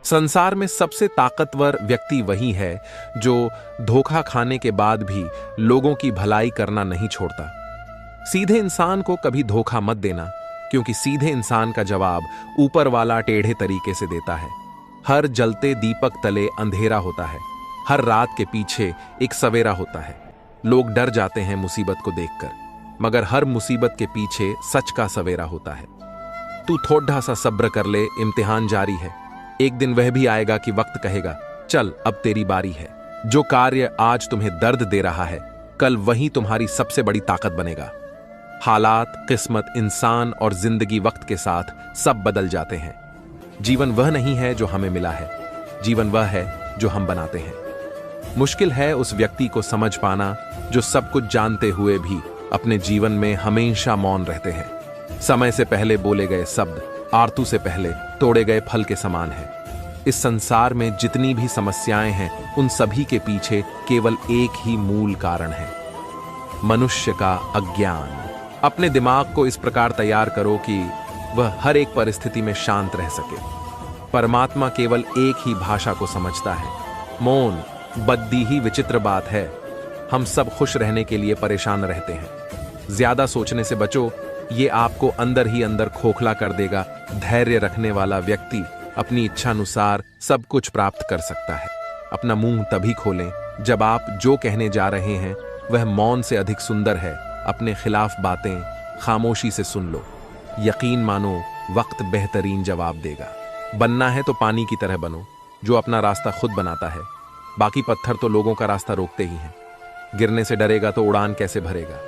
संसार में सबसे ताकतवर व्यक्ति वही है जो धोखा खाने के बाद भी लोगों की भलाई करना नहीं छोड़ता। सीधे इंसान को कभी धोखा मत देना, क्योंकि सीधे इंसान का जवाब ऊपर वाला टेढ़े तरीके से देता है। हर जलते दीपक तले अंधेरा होता है, हर रात के पीछे एक सवेरा होता है। लोग डर जाते हैं मुसीबत को देखकर, मगर हर मुसीबत के पीछे सच का सवेरा होता है। तू थोड़ा सा सब्र कर ले, इम्तिहान जारी है। एक दिन वह भी आएगा कि वक्त कहेगा चल अब तेरी बारी है। जो कार्य आज तुम्हें दर्द दे रहा है, कल वही तुम्हारी सबसे बड़ी ताकत बनेगा। हालात, किस्मत, इंसान और जिंदगी वक्त के साथ सब बदल जाते हैं। जीवन वह नहीं है जो हमें मिला है, जीवन वह है जो हम बनाते हैं। मुश्किल है उस व्यक्ति को समझ पाना जो सब कुछ जानते हुए भी अपने जीवन में हमेशा मौन रहते हैं। समय से पहले बोले गए शब्द आरतू से पहले तोड़े गए फल के समान है। इस संसार में जितनी भी समस्याएं हैं, उन सभी के पीछे केवल एक ही मूल कारण है, मनुष्य का अज्ञान। अपने दिमाग को इस प्रकार तैयार करो कि वह हर एक परिस्थिति में शांत रह सके। परमात्मा केवल एक ही भाषा को समझता है, मौन। बद्दी ही विचित्र बात है, हम सब खुश रहने के लिए परेशान रहते हैं। ज्यादा सोचने से बचो, ये आपको अंदर ही अंदर खोखला कर देगा। धैर्य रखने वाला व्यक्ति अपनी इच्छानुसार सब कुछ प्राप्त कर सकता है। अपना मुंह तभी खोलें जब आप जो कहने जा रहे हैं वह मौन से अधिक सुंदर है। अपने खिलाफ बातें खामोशी से सुन लो। यकीन मानो, वक्त बेहतरीन जवाब देगा। बनना है तो पानी की तरह बनो, जो अपना रास्ता खुद बनाता है। बाकी पत्थर तो लोगों का रास्ता रोकते ही हैं। गिरने से डरेगा तो उड़ान कैसे भरेगा।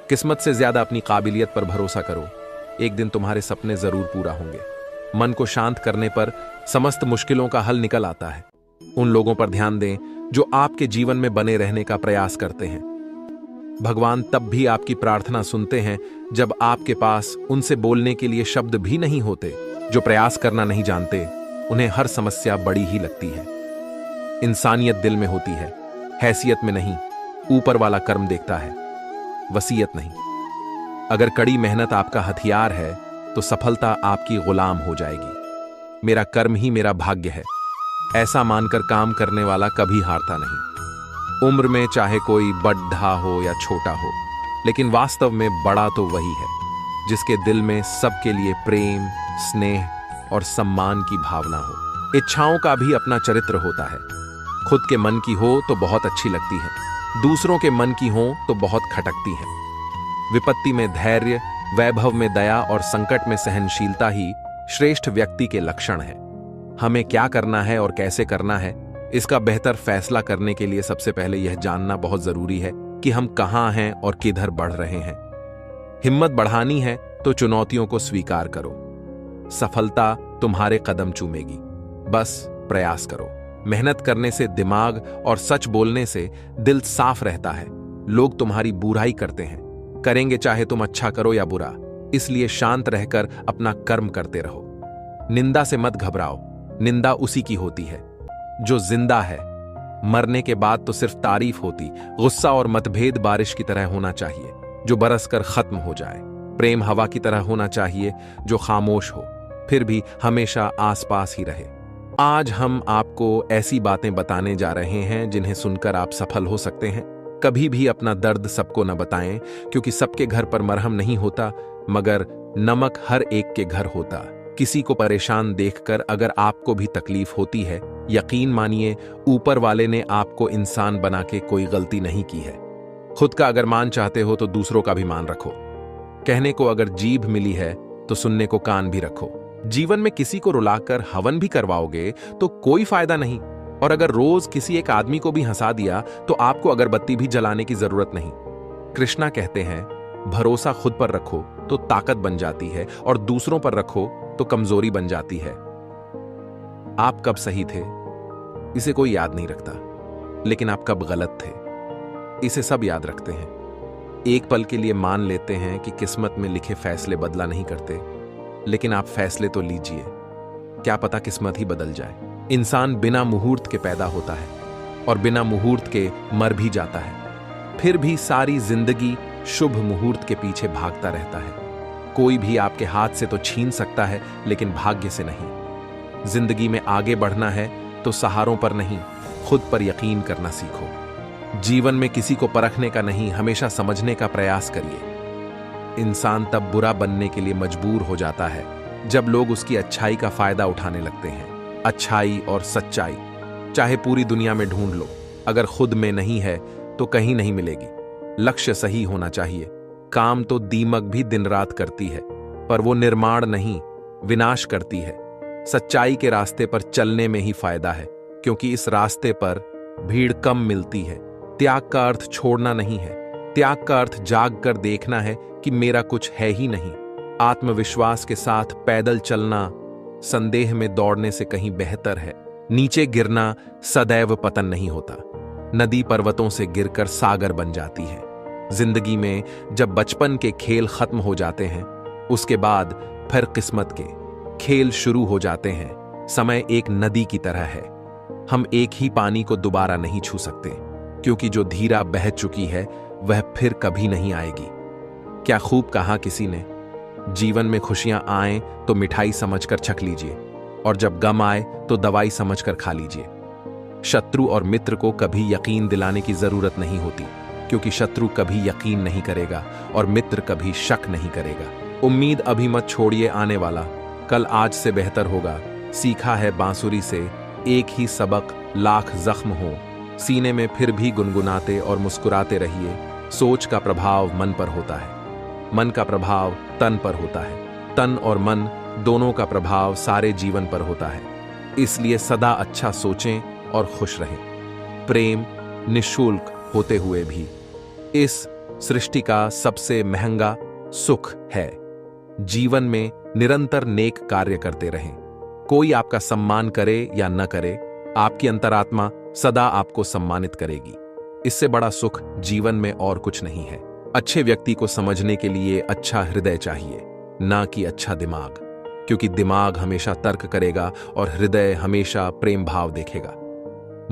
किस्मत से ज्यादा अपनी काबिलियत पर भरोसा करो, एक दिन तुम्हारे सपने जरूर पूरा होंगे। मन को शांत करने पर समस्त मुश्किलों का हल निकल आता है। उन लोगों पर ध्यान दें जो आपके जीवन में बने रहने का प्रयास करते हैं। भगवान तब भी आपकी प्रार्थना सुनते हैं जब आपके पास उनसे बोलने के लिए शब्द भी नहीं होते। जो प्रयास करना नहीं जानते, उन्हें हर समस्या बड़ी ही लगती है। इंसानियत दिल में होती है, हैसियत में नहीं। ऊपर वाला कर्म देखता है, वसीयत नहीं। अगर कड़ी मेहनत आपका हथियार है तो सफलता आपकी गुलाम हो जाएगी। मेरा कर्म ही मेरा भाग्य है, ऐसा मानकर काम करने वाला कभी हारता नहीं। उम्र में चाहे कोई बड़ा हो या छोटा हो, लेकिन वास्तव में बड़ा तो वही है जिसके दिल में सबके लिए प्रेम, स्नेह और सम्मान की भावना हो। इच्छाओं का भी अपना चरित्र होता है। खुद के मन की हो तो बहुत अच्छी लगती है, दूसरों के मन की हो तो बहुत खटकती है। विपत्ति में धैर्य, वैभव में दया और संकट में सहनशीलता ही श्रेष्ठ व्यक्ति के लक्षण है। हमें क्या करना है और कैसे करना है, इसका बेहतर फैसला करने के लिए सबसे पहले यह जानना बहुत जरूरी है कि हम कहां हैं और किधर बढ़ रहे हैं। हिम्मत बढ़ानी है तो चुनौतियों को स्वीकार करो। सफलता तुम्हारे कदम चूमेगी, बस प्रयास करो। मेहनत करने से दिमाग और सच बोलने से दिल साफ रहता है। लोग तुम्हारी बुराई करते हैं, करेंगे चाहे तुम अच्छा करो या बुरा, इसलिए शांत रहकर अपना कर्म करते रहो। निंदा से मत घबराओ, निंदा उसी की होती है जो जिंदा है। मरने के बाद तो सिर्फ तारीफ होती। गुस्सा और मतभेद बारिश की तरह होना चाहिए जो बरसकर खत्म हो जाए। प्रेम हवा की तरह होना चाहिए जो खामोश हो, फिर भी हमेशा आसपास ही रहे। आज हम आपको ऐसी बातें बताने जा रहे हैं जिन्हें सुनकर आप सफल हो सकते हैं। कभी भी अपना दर्द सबको न बताएं, क्योंकि सबके घर पर मरहम नहीं होता, मगर नमक हर एक के घर होता। किसी को परेशान देखकर अगर आपको भी तकलीफ होती है, यकीन मानिए ऊपर वाले ने आपको इंसान बना के कोई गलती नहीं की है। खुद का अगर मान चाहते हो तो दूसरों का भी मान रखो। कहने को अगर जीभ मिली है तो सुनने को कान भी रखो। जीवन में किसी को रुलाकर हवन भी करवाओगे तो कोई फायदा नहीं, और अगर रोज किसी एक आदमी को भी हंसा दिया तो आपको अगरबत्ती भी जलाने की जरूरत नहीं। कृष्णा कहते हैं, भरोसा खुद पर रखो तो ताकत बन जाती है, और दूसरों पर रखो तो कमजोरी बन जाती है। आप कब सही थे इसे कोई याद नहीं रखता, लेकिन आप कब गलत थे इसे सब याद रखते हैं। एक पल के लिए मान लेते हैं कि किस्मत में लिखे फैसले बदला नहीं करते, लेकिन आप फैसले तो लीजिए, क्या पता किस्मत ही बदल जाए। इंसान बिना मुहूर्त के पैदा होता है और बिना मुहूर्त के मर भी जाता है, फिर भी सारी जिंदगी शुभ मुहूर्त के पीछे भागता रहता है। कोई भी आपके हाथ से तो छीन सकता है, लेकिन भाग्य से नहीं। जिंदगी में आगे बढ़ना है तो सहारों पर नहीं, खुद पर यकीन करना सीखो। जीवन में किसी को परखने का नहीं, हमेशा समझने का प्रयास करिए। इंसान तब बुरा बनने के लिए मजबूर हो जाता है जब लोग उसकी अच्छाई का फायदा उठाने लगते हैं। अच्छाई और सच्चाई चाहे पूरी दुनिया में ढूंढ लो, अगर खुद में नहीं है तो कहीं नहीं मिलेगी। लक्ष्य सही होना चाहिए। काम तो दीमक भी दिन रात करती है, पर वो निर्माण नहीं, विनाश करती है। सच्चाई के रास्ते पर चलने में ही फायदा है, क्योंकि इस रास्ते पर भीड़ कम मिलती है। त्याग का अर्थ छोड़ना नहीं है, त्याग का अर्थ जाग कर देखना है कि मेरा कुछ है ही नहीं। आत्मविश्वास के साथ पैदल चलना संदेह में दौड़ने से कहीं बेहतर है। नीचे गिरना सदैव पतन नहीं होता। नदी पर्वतों से गिरकर सागर बन जाती है। जिंदगी में जब बचपन के खेल खत्म हो जाते हैं, उसके बाद फिर किस्मत के खेल शुरू हो जाते हैं। समय एक नदी की तरह है। हम एक ही पानी को दोबारा नहीं छू सकते, क्योंकि जो धीरा बह चुकी है वह फिर कभी नहीं आएगी। क्या खूब कहा किसी ने, जीवन में खुशियां आए तो मिठाई समझकर छक लीजिए, और जब गम आए तो दवाई समझकर खा लीजिए। शत्रु और मित्र को कभी यकीन दिलाने की जरूरत नहीं होती, क्योंकि शत्रु कभी यकीन नहीं करेगा और मित्र कभी शक नहीं करेगा। उम्मीद अभी मत छोड़िए, आने वाला कल आज से बेहतर होगा। सीखा है बांसुरी से एक ही सबक, लाख जख्म हो। सीने में फिर भी गुनगुनाते और मुस्कुराते रहिए। सोच का प्रभाव मन पर होता है, मन का प्रभाव तन पर होता है, तन और मन दोनों का प्रभाव सारे जीवन पर होता है। इसलिए सदा अच्छा सोचें और खुश रहें। प्रेम निःशुल्क होते हुए भी इस सृष्टि का सबसे महंगा सुख है। जीवन में निरंतर नेक कार्य करते रहें। कोई आपका सम्मान करे या न करे, आपकी अंतरात्मा सदा आपको सम्मानित करेगी। इससे बड़ा सुख जीवन में और कुछ नहीं है। अच्छे व्यक्ति को समझने के लिए अच्छा हृदय चाहिए, ना कि अच्छा दिमाग, क्योंकि दिमाग हमेशा तर्क करेगा और हृदय हमेशा प्रेम भाव देखेगा।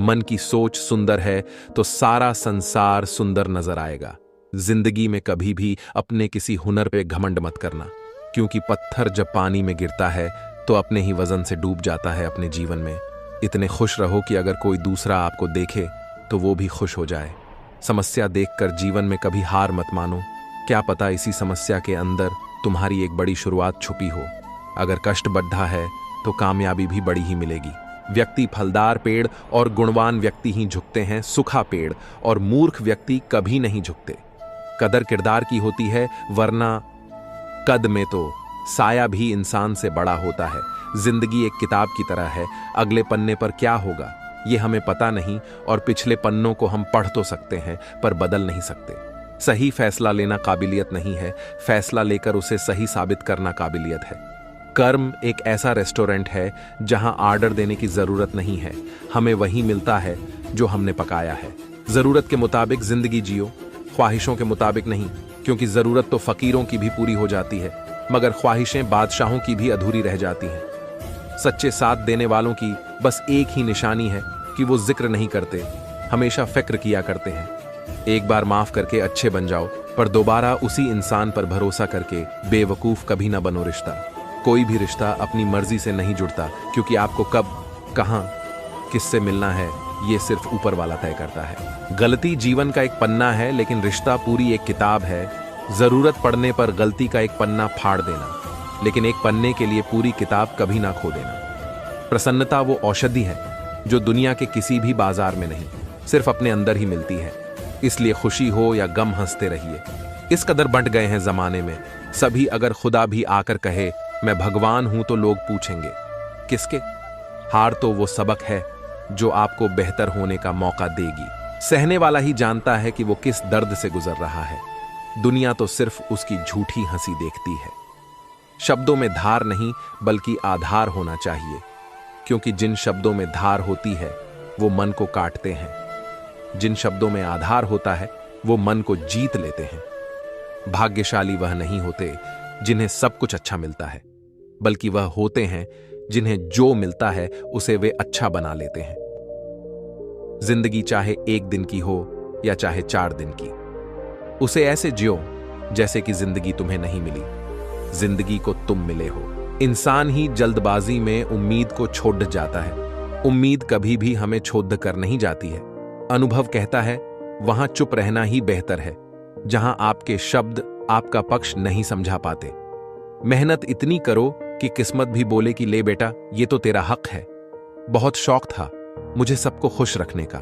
मन की सोच सुंदर है तो सारा संसार सुंदर नजर आएगा। जिंदगी में कभी भी अपने किसी हुनर पे घमंड मत करना, क्योंकि पत्थर जब पानी में गिरता है तो अपने ही वजन से डूब जाता है अपने जीवन में। इतने खुश रहो कि अगर कोई दूसरा आपको देखे तो वो भी खुश हो जाए। समस्या देखकर जीवन में कभी हार मत मानो। क्या पता इसी समस्या के अंदर तुम्हारी एक बड़ी शुरुआत छुपी हो। अगर कष्ट बढ़ा है तो कामयाबी भी बड़ी ही मिलेगी। व्यक्ति फलदार पेड़ और गुणवान व्यक्ति ही झुकते हैं, सूखा पेड़ और मूर्ख व्यक्ति कभी नहीं झुकते। कदर किरदार की होती है, वरना कद में तो साया भी इंसान से बड़ा होता है। जिंदगी एक किताब की तरह है, अगले पन्ने पर क्या होगा ये हमें पता नहीं, और पिछले पन्नों को हम पढ़ तो सकते हैं पर बदल नहीं सकते। सही फैसला लेना काबिलियत नहीं है, फैसला लेकर उसे सही साबित करना काबिलियत है। कर्म एक ऐसा रेस्टोरेंट है जहां ऑर्डर देने की जरूरत नहीं है, हमें वही मिलता है जो हमने पकाया है। जरूरत के मुताबिक जिंदगी जियो, ख्वाहिशों के मुताबिक नहीं, क्योंकि जरूरत तो फकीरों की भी पूरी हो जाती है, मगर ख्वाहिशें बादशाहों की भी अधूरी रह जाती हैं। सच्चे साथ देने वालों की बस एक ही निशानी है कि वो जिक्र नहीं करते, हमेशा फिक्र किया करते हैं। एक बार माफ करके अच्छे बन जाओ, पर दोबारा उसी इंसान पर भरोसा करके बेवकूफ कभी ना बनो। रिश्ता, कोई भी रिश्ता अपनी मर्जी से नहीं जुड़ता, क्योंकि आपको कब, कहां, किससे मिलना है ये सिर्फ ऊपर वाला तय करता है। गलती जीवन का एक पन्ना है, लेकिन रिश्ता पूरी एक किताब है। जरूरत पड़ने पर गलती का एक पन्ना फाड़ देना, लेकिन एक पन्ने के लिए पूरी किताब कभी ना खो देना। प्रसन्नता वो औषधि है जो दुनिया के किसी भी बाजार में नहीं, सिर्फ अपने अंदर ही मिलती है। इसलिए खुशी हो या गम हंसते रहिए। इस कदर बंट गए हैं जमाने में सभी, अगर खुदा भी आकर कहे मैं भगवान हूं तो लोग पूछेंगे किसके। हार तो वो सबक है जो आपको बेहतर होने का मौका देगी। सहने वाला ही जानता है कि वो किस दर्द से गुजर रहा है। दुनिया तो सिर्फ उसकी झूठी हंसी देखती है। शब्दों में धार नहीं बल्कि आधार होना चाहिए, क्योंकि जिन शब्दों में धार होती है वो मन को काटते हैं। जिन शब्दों में आधार होता है वो मन को जीत लेते हैं। भाग्यशाली वह नहीं होते जिन्हें सब कुछ अच्छा मिलता है, बल्कि वह होते हैं जिन्हें जो मिलता है उसे वे अच्छा बना लेते हैं। जिंदगी चाहे एक दिन की हो या चाहे 4 दिन की, उसे ऐसे जियो जैसे कि जिंदगी तुम्हें नहीं मिली, जिंदगी को तुम मिले हो। इंसान ही जल्दबाजी में उम्मीद को छोड़ जाता है। उम्मीद कभी भी हमें छोड़ कर नहीं जाती है। अनुभव कहता है वहां चुप रहना ही बेहतर है, जहां आपके शब्द आपका पक्ष नहीं समझा पाते। मेहनत इतनी करो कि किस्मत भी बोले कि ले बेटा, ये तो तेरा हक है। बहुत शौक था मुझे सबको खुश रखने का।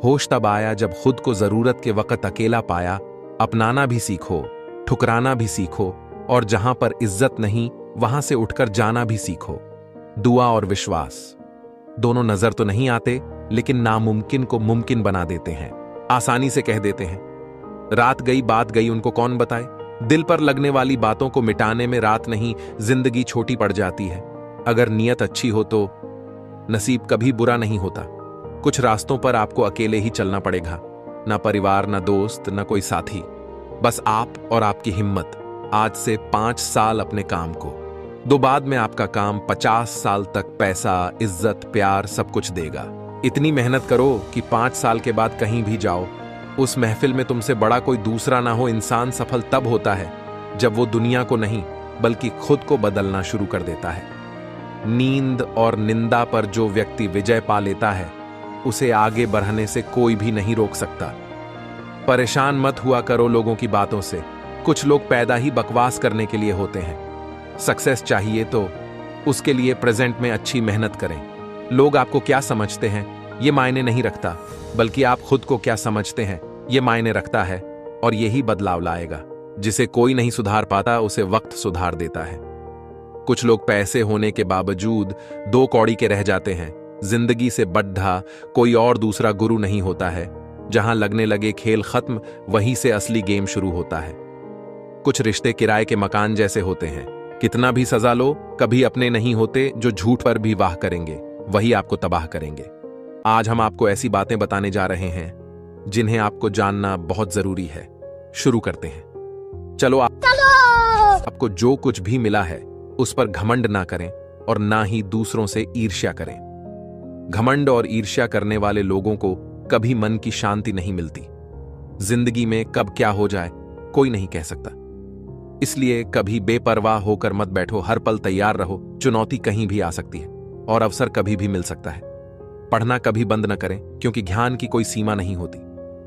होश तब आया जब खुद को जरूरत के वक्त अकेला पाया। अपनाना भी सीखो, ठुकराना भी सीखो, और जहां पर इज्जत नहीं वहां से उठकर जाना भी सीखो। दुआ और विश्वास दोनों नजर तो नहीं आते, लेकिन नामुमकिन को मुमकिन बना देते हैं। आसानी से कह देते हैं, रात गई बात गई, उनको कौन बताए। दिल पर लगने वाली बातों को मिटाने में रात नहीं, जिंदगी छोटी पड़ जाती है। अगर नीयत अच्छी हो तो नसीब कभी बुरा नहीं होता। कुछ रास्तों पर आपको अकेले ही चलना पड़ेगा, ना परिवार, ना दोस्त, ना कोई साथी, बस आप और आपकी हिम्मत। आज से 5 साल अपने काम को दो, बाद में आपका काम 50 साल तक पैसा, इज्जत, प्यार सब कुछ देगा। इतनी मेहनत करो कि 5 साल के बाद कहीं भी जाओ, उस महफिल में तुमसे बड़ा कोई दूसरा ना हो। इंसान सफल तब होता है जब वो दुनिया को नहीं बल्कि खुद को बदलना शुरू कर देता है। नींद और निंदा पर जो व्यक्ति विजय पा लेता है, उसे आगे बढ़ने से कोई भी नहीं रोक सकता। परेशान मत हुआ करो लोगों की बातों से। कुछ लोग पैदा ही बकवास करने के लिए होते हैं। सक्सेस चाहिए तो उसके लिए प्रेजेंट में अच्छी मेहनत करें। लोग आपको क्या समझते हैं ये मायने नहीं रखता, बल्कि आप खुद को क्या समझते हैं ये मायने रखता है। और यही बदलाव लाएगा। जिसे कोई नहीं सुधार पाता, उसे वक्त सुधार देता है। कुछ लोग पैसे होने के बावजूद 2 कौड़ी के रह जाते हैं। जिंदगी से बड्ढा कोई और दूसरा गुरु नहीं होता है। जहां लगने लगे खेल खत्म, वहीं से असली गेम शुरू होता है। कुछ रिश्ते किराए के मकान जैसे होते हैं। कितना भी सजा लो, कभी अपने नहीं होते। जो झूठ पर भी वाह करेंगे वही आपको तबाह करेंगे। आज हम आपको ऐसी बातें बताने जा रहे हैं जिन्हें आपको जानना बहुत जरूरी है। शुरू करते हैं। चलो आपको जो कुछ भी मिला है उस पर घमंड ना करें और ना ही दूसरों से ईर्ष्या करें। घमंड और ईर्ष्या करने वाले लोगों को कभी मन की शांति नहीं मिलती। जिंदगी में कब क्या हो जाए कोई नहीं कह सकता। इसलिए कभी बेपरवाह होकर मत बैठो। हर पल तैयार रहो। चुनौती कहीं भी आ सकती है और अवसर कभी भी मिल सकता है। पढ़ना कभी बंद न करें, क्योंकि ज्ञान की कोई सीमा नहीं होती।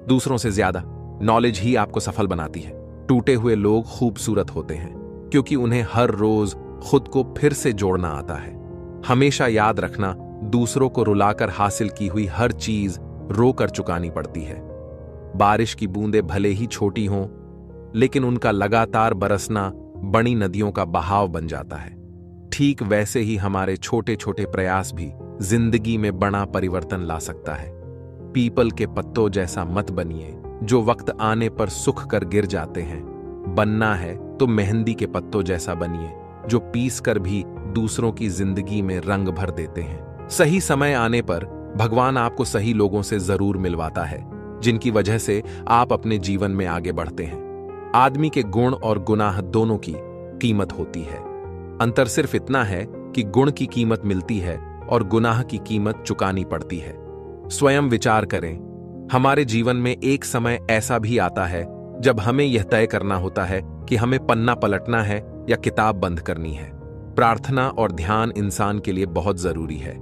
दूसरों से ज्यादा नॉलेज ही आपको सफल बनाती है। टूटे हुए लोग खूबसूरत होते हैं, क्योंकि उन्हें हर रोज खुद को फिर से जोड़ना आता है। हमेशा याद रखना, दूसरों को रुलाकर हासिल की हुई हर चीज रोकर चुकानी पड़ती है। बारिश की बूंदें भले ही छोटी हों, लेकिन उनका लगातार बरसना बड़ी नदियों का बहाव बन जाता है। ठीक वैसे ही हमारे छोटे छोटे प्रयास भी जिंदगी में बड़ा परिवर्तन ला सकता है। पीपल के पत्तों जैसा मत बनिए जो वक्त आने पर सूख कर गिर जाते हैं। बनना है तो मेहंदी के पत्तों जैसा बनिए जो पीस कर भी दूसरों की जिंदगी में रंग भर देते हैं। सही समय आने पर भगवान आपको सही लोगों से जरूर मिलवाता है, जिनकी वजह से आप अपने जीवन में आगे बढ़ते हैं। आदमी के गुण और गुनाह दोनों की कीमत होती है। अंतर सिर्फ इतना है कि गुण की कीमत मिलती है और गुनाह की कीमत चुकानी पड़ती है। स्वयं विचार करें, हमारे जीवन में एक समय ऐसा भी आता है जब हमें यह तय करना होता है कि हमें पन्ना पलटना है या किताब बंद करनी है। प्रार्थना और ध्यान इंसान के लिए बहुत जरूरी है।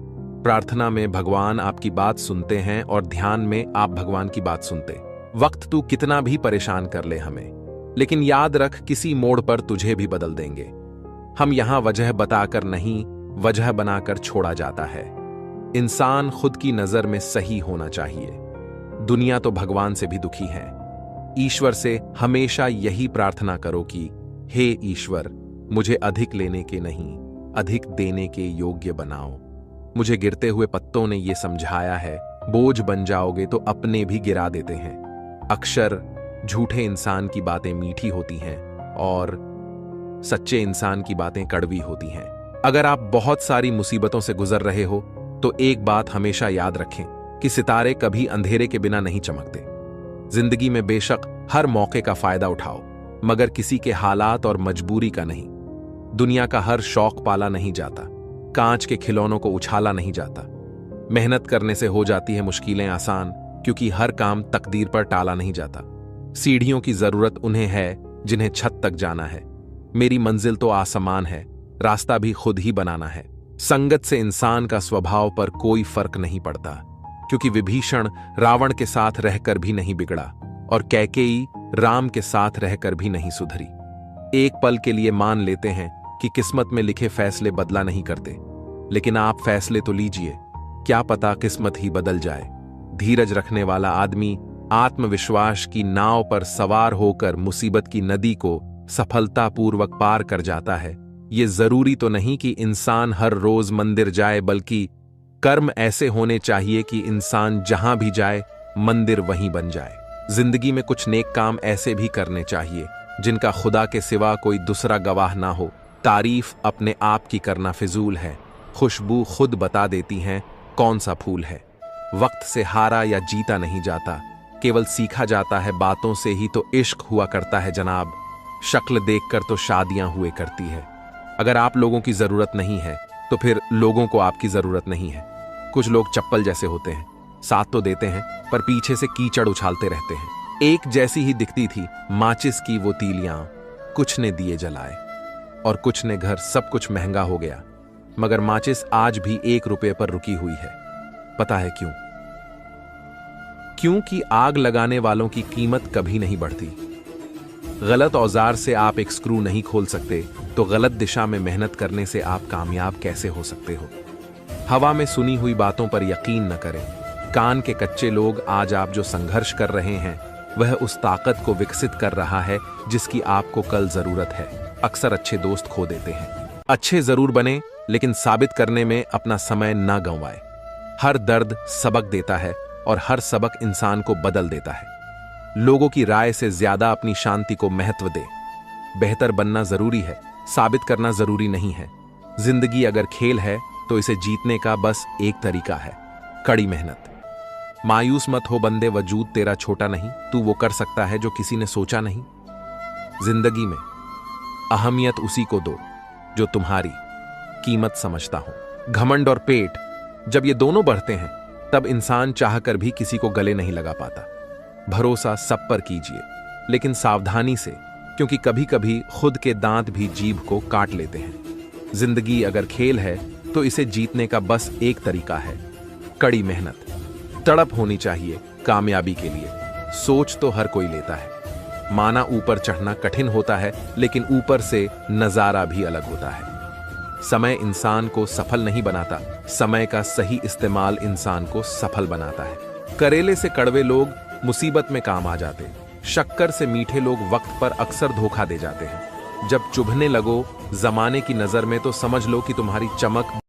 प्रार्थना में भगवान आपकी बात सुनते हैं और ध्यान में आप भगवान की बात सुनते। वक्त तू कितना भी परेशान कर ले हमें, लेकिन याद रख किसी मोड़ पर तुझे भी बदल देंगे। हम यहां वजह बताकर नहीं, वजह बनाकर छोड़ा जाता है। इंसान खुद की नजर में सही होना चाहिए। दुनिया तो भगवान से भी दुखी है। ईश्वर से हमेशा यही प्रार्थना करो कि हे ईश्वर, मुझे अधिक लेने के नहीं, अधिक देने के योग्य बनाओ। मुझे गिरते हुए पत्तों ने यह समझाया है, बोझ बन जाओगे तो अपने भी गिरा देते हैं। अक्सर झूठे इंसान की बातें मीठी होती हैं और सच्चे इंसान की बातें कड़वी होती हैं। अगर आप बहुत सारी मुसीबतों से गुजर रहे हो तो एक बात हमेशा याद रखें कि सितारे कभी अंधेरे के बिना नहीं चमकते। जिंदगी में बेशक हर मौके का फायदा उठाओ, मगर किसी के हालात और मजबूरी का नहीं। दुनिया का हर शौक पाला नहीं जाता, कांच के खिलौनों को उछाला नहीं जाता। मेहनत करने से हो जाती है मुश्किलें आसान, क्योंकि हर काम तकदीर पर टाला नहीं जाता। सीढ़ियों की जरूरत उन्हें है जिन्हें छत तक जाना है। मेरी मंजिल तो आसमान है, रास्ता भी खुद ही बनाना है। संगत से इंसान का स्वभाव पर कोई फर्क नहीं पड़ता, क्योंकि विभीषण रावण के साथ रहकर भी नहीं बिगड़ा और कैकेयी राम के साथ रहकर भी नहीं सुधरी। एक पल के लिए मान लेते हैं कि किस्मत में लिखे फैसले बदला नहीं करते, लेकिन आप फैसले तो लीजिए, क्या पता किस्मत ही बदल जाए। धीरज रखने वाला आदमी आत्मविश्वास की नाव पर सवार होकर मुसीबत की नदी को सफलतापूर्वक पार कर जाता है। ये जरूरी तो नहीं कि इंसान हर रोज मंदिर जाए, बल्कि कर्म ऐसे होने चाहिए कि इंसान जहां भी जाए मंदिर वहीं बन जाए। जिंदगी में कुछ नेक काम ऐसे भी करने चाहिए जिनका खुदा के सिवा कोई दूसरा गवाह ना हो। तारीफ अपने आप की करना फिजूल है, खुशबू खुद बता देती हैं कौन सा फूल है। वक्त से हारा या जीता नहीं जाता, केवल सीखा जाता है। बातों से ही तो इश्क हुआ करता है जनाब, शक्ल देखकर तो शादियां हुए करती है। अगर आप लोगों की जरूरत नहीं है तो फिर लोगों को आपकी जरूरत नहीं है। कुछ लोग चप्पल जैसे होते हैं, साथ तो देते हैं पर पीछे से कीचड़ उछालते रहते हैं। एक जैसी ही दिखती थी माचिस की वो तीलियां, कुछ ने दिए जलाए और कुछ ने घर। सब कुछ महंगा हो गया, मगर माचिस आज भी 1 रुपये पर रुकी हुई है। पता है क्यों? क्योंकि आग लगाने वालों की कीमत कभी नहीं बढ़ती। गलत औजार से आप एक स्क्रू नहीं खोल सकते, तो गलत दिशा में मेहनत करने से आप कामयाब कैसे हो सकते हो? हवा में सुनी हुई बातों पर यकीन न करें। कान के कच्चे लोग आज आप जो संघर्ष कर रहे हैं वह उस ताकत को विकसित कर रहा है जिसकी आपको कल जरूरत है। अक्सर अच्छे दोस्त खो देते हैं। अच्छे जरूर बने, लेकिन साबित करने में अपना समय न गंवाए। हर दर्द सबक देता है और हर सबक इंसान को बदल देता है। लोगों की राय से ज्यादा अपनी शांति को महत्व दे। बेहतर बनना जरूरी है, साबित करना जरूरी नहीं है। जिंदगी अगर खेल है तो इसे जीतने का बस एक तरीका है, कड़ी मेहनत। मायूस मत हो बंदे, वजूद तेरा छोटा नहीं, तू वो कर सकता है जो किसी ने सोचा नहीं। जिंदगी में अहमियत उसी को दो जो तुम्हारी कीमत समझता हो। घमंड और पेट जब ये दोनों बढ़ते हैं तब इंसान चाहकर भी किसी को गले नहीं लगा पाता। भरोसा सब पर कीजिए, लेकिन सावधानी से, क्योंकि कभी कभी खुद के दांत भी जीभ को काट लेते हैं। जिंदगी अगर खेल है तो इसे जीतने का बस एक तरीका है, कड़ी मेहनत। तड़प होनी चाहिए कामयाबी के लिए। सोच तो हर कोई लेता है, माना ऊपर चढ़ना कठिन होता है, लेकिन ऊपर से नजारा भी अलग होता है। समय इंसान को सफल नहीं बनाता, समय का सही इस्तेमाल इंसान को सफल बनाता है। करेले से कड़वे लोग मुसीबत में काम आ जाते, शक्कर से मीठे लोग वक्त पर अक्सर धोखा दे जाते हैं। जब चुभने लगो जमाने की नजर में तो समझ लो कि तुम्हारी चमक